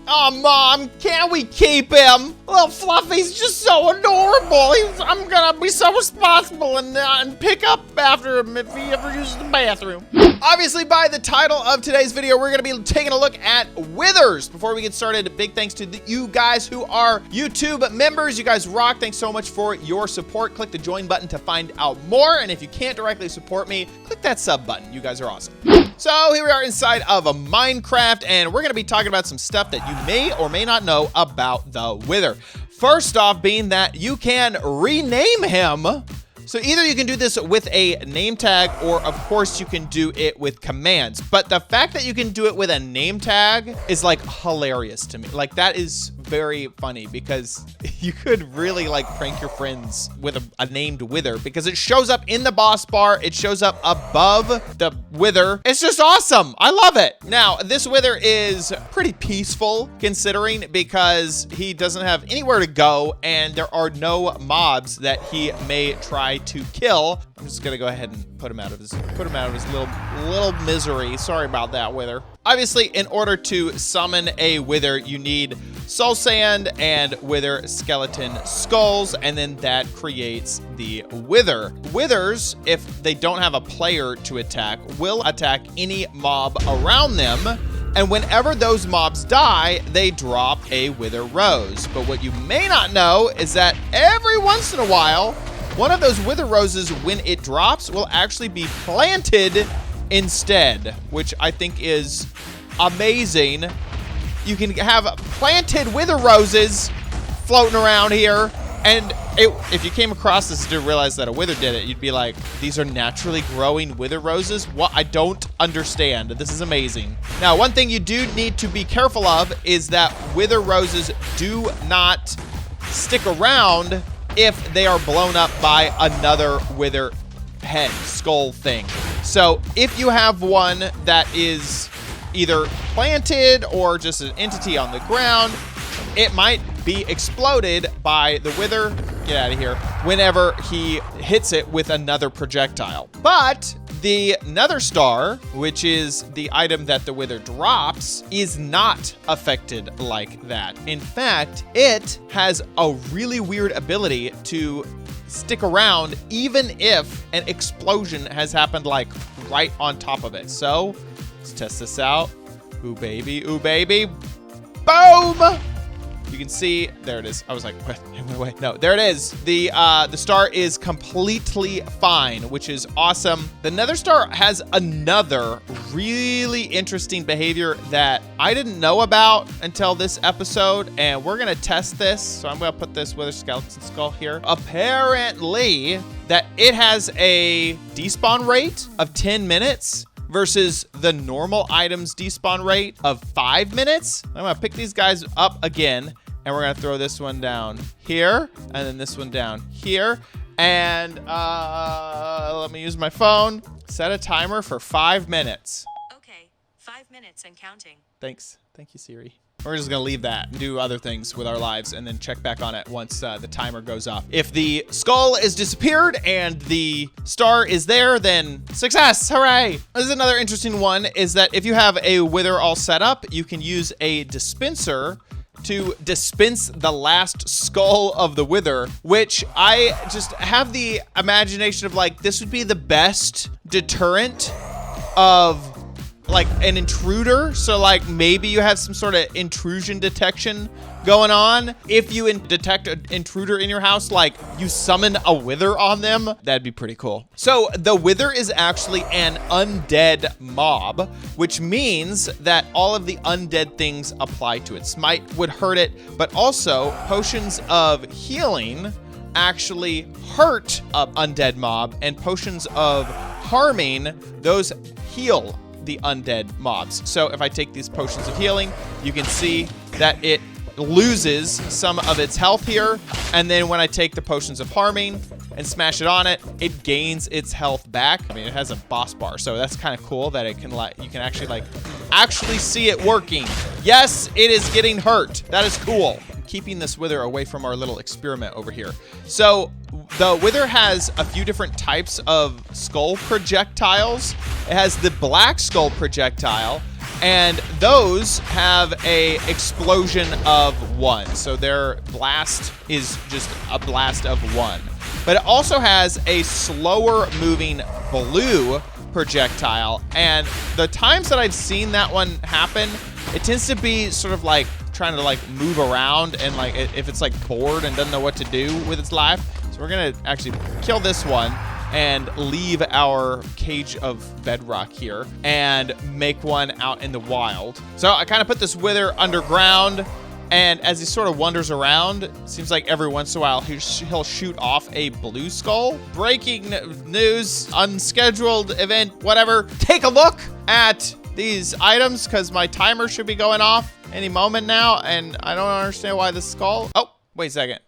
Oh, Mom, can't we keep him? Little Fluffy's just so adorable. I'm gonna be so responsible and pick up after him if he ever uses the bathroom. Obviously, by the title of today's video, we're gonna be taking a look at withers. Before we get started, big thanks to you guys who are YouTube members. You guys rock. Thanks so much for your support. Click the join button to find out more. And if you can't directly support me, click that sub button. You guys are awesome. So here we are inside of a Minecraft, and we're gonna be talking about some stuff that you may or may not know about the wither. First off, being that you can rename him. So either you can do this with a name tag, or of course you can do it with commands. But the fact that you can do it with a name tag is like hilarious to me. Like, that is very funny because you could really like prank your friends with a named wither, because it shows up in the boss bar. It shows up above the wither. It's just awesome. I love it. Now, this wither is pretty peaceful considering, because he doesn't have anywhere to go and there are no mobs that he may try to kill. I'm just gonna go ahead and put him out of his little misery. Sorry about that, wither. Obviously, in order to summon a wither, you need soul sand and wither skeleton skulls, and then that creates the wither. Withers, if they don't have a player to attack, will attack any mob around them. And whenever those mobs die, they drop a wither rose. But what you may not know is that every once in a while, one of those wither roses, when it drops, will actually be planted instead, which I think is amazing. You can have planted wither roses floating around here, and if you came across this and didn't realize that a wither did it, you'd be like, these are naturally growing wither roses? What? I don't understand. This is amazing. Now, one thing you do need to be careful of is that wither roses do not stick around if they are blown up by another wither head, skull thing. So if you have one that is either planted or just an entity on the ground, it might be exploded by the wither, get out of here, whenever he hits it with another projectile. But the nether star, which is the item that the wither drops, is not affected like that. In fact, it has a really weird ability to stick around even if an explosion has happened like right on top of it. So let's test this out. Ooh baby, ooh baby, boom! You can see, there it is. I was like, wait. No, there it is. The star is completely fine, which is awesome. The nether star has another really interesting behavior that I didn't know about until this episode, and we're gonna test this. So I'm gonna put this wither skeleton skull here. Apparently, that it has a despawn rate of 10 minutes versus the normal item's despawn rate of 5 minutes. I'm gonna pick these guys up again, and we're gonna throw this one down here, and then this one down here. And let me use my phone. Set a timer for 5 minutes. Okay, 5 minutes and counting. Thanks. Thank you, Siri. We're just gonna leave that and do other things with our lives and then check back on it once the timer goes off. If the skull is disappeared and the star is there, then success, hooray. This is another interesting one, is that if you have a wither all set up, you can use a dispenser to dispense the last skull of the wither, which I just have the imagination of like, this would be the best deterrent of like an intruder. So like maybe you have some sort of intrusion detection going on. If you detect an intruder in your house, like you summon a wither on them, that'd be pretty cool. So the wither is actually an undead mob, which means that all of the undead things apply to it. Smite would hurt it, but also potions of healing actually hurt an undead mob, and potions of harming, those heal the undead mobs. So if I take these potions of healing, you can see that it loses some of its health here, and then when I take the potions of harming and smash it on it, it gains its health back. I mean, it has a boss bar, so that's kind of cool that it can you can actually see it working. Yes, it is getting hurt. That is cool. I'm keeping this wither away from our little experiment over here. So the wither has a few different types of skull projectiles. It has the black skull projectile, And those have a explosion of 1. So their blast is just a blast of 1. But it also has a slower moving blue projectile. And the times that I've seen that one happen, it tends to be sort of like trying to like move around and like if it's like bored and doesn't know what to do with its life. So we're gonna actually kill this one and leave our cage of bedrock here and make one out in the wild. So I kind of put this wither underground, and as he sort of wanders around, seems like every once in a while he'll shoot off a blue skull. Breaking news, unscheduled event, whatever. Take a look at these items because my timer should be going off any moment now, and I don't understand why this skull. Oh, wait a second.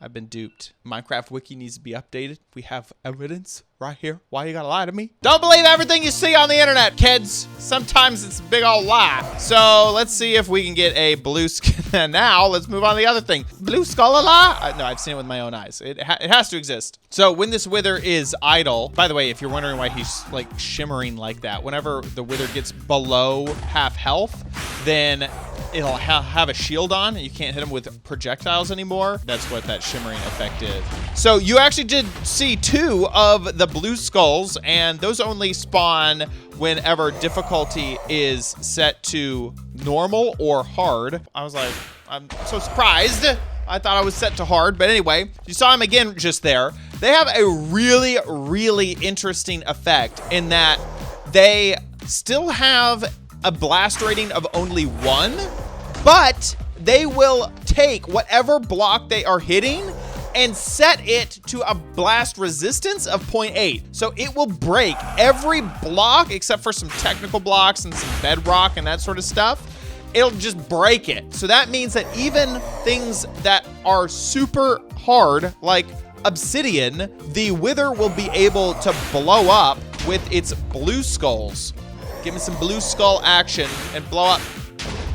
I've been duped. Minecraft Wiki needs to be updated. We have evidence right here. Why you gotta lie to me? Don't believe everything you see on the internet, kids. Sometimes it's a big old lie. So let's see if we can get a blue skin. Now let's move on to the other thing. Blue skull a lie? No, I've seen it with my own eyes. It has to exist. So when this wither is idle, by the way, if you're wondering why he's like shimmering like that, whenever the wither gets below half health, then it'll have a shield on and you can't hit him with projectiles anymore. That's what that shimmering effect is. So you actually did see 2 of the blue skulls, and those only spawn whenever difficulty is set to normal or hard. I was like, I'm so surprised. I thought I was set to hard, but anyway, you saw him again just there. They have a really, really interesting effect in that they still have a blast rating of only 1, but they will take whatever block they are hitting and set it to a blast resistance of 0.8. So it will break every block except for some technical blocks and some bedrock and that sort of stuff. It'll just break it. So that means that even things that are super hard, like obsidian, the wither will be able to blow up with its blue skulls. Give me some blue skull action and blow up.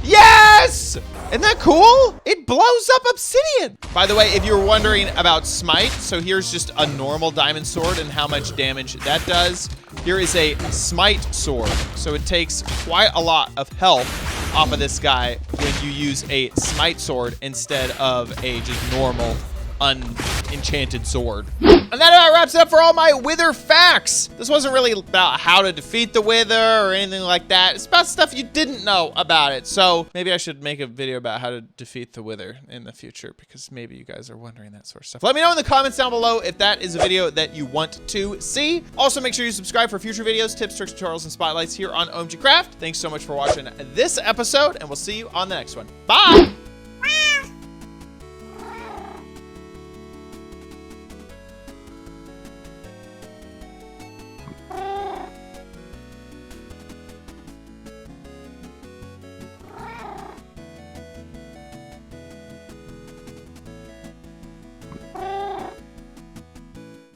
Yes! Isn't that cool? It blows up obsidian. By the way, if you were wondering about smite, so here's just a normal diamond sword and how much damage that does. Here is a smite sword. So it takes quite a lot of health off of this guy when you use a smite sword instead of a just normal unenchanted sword. And that about wraps it up for all my wither facts. This wasn't really about how to defeat the wither or anything like that. It's about stuff you didn't know about it. So maybe I should make a video about how to defeat the wither in the future, because maybe you guys are wondering that sort of stuff. Let me know in the comments down below if that is a video that you want to see. Also, make sure you subscribe for future videos, tips, tricks, tutorials, and spotlights here on OMG Craft. Thanks so much for watching this episode, and we'll see you on the next one. Bye!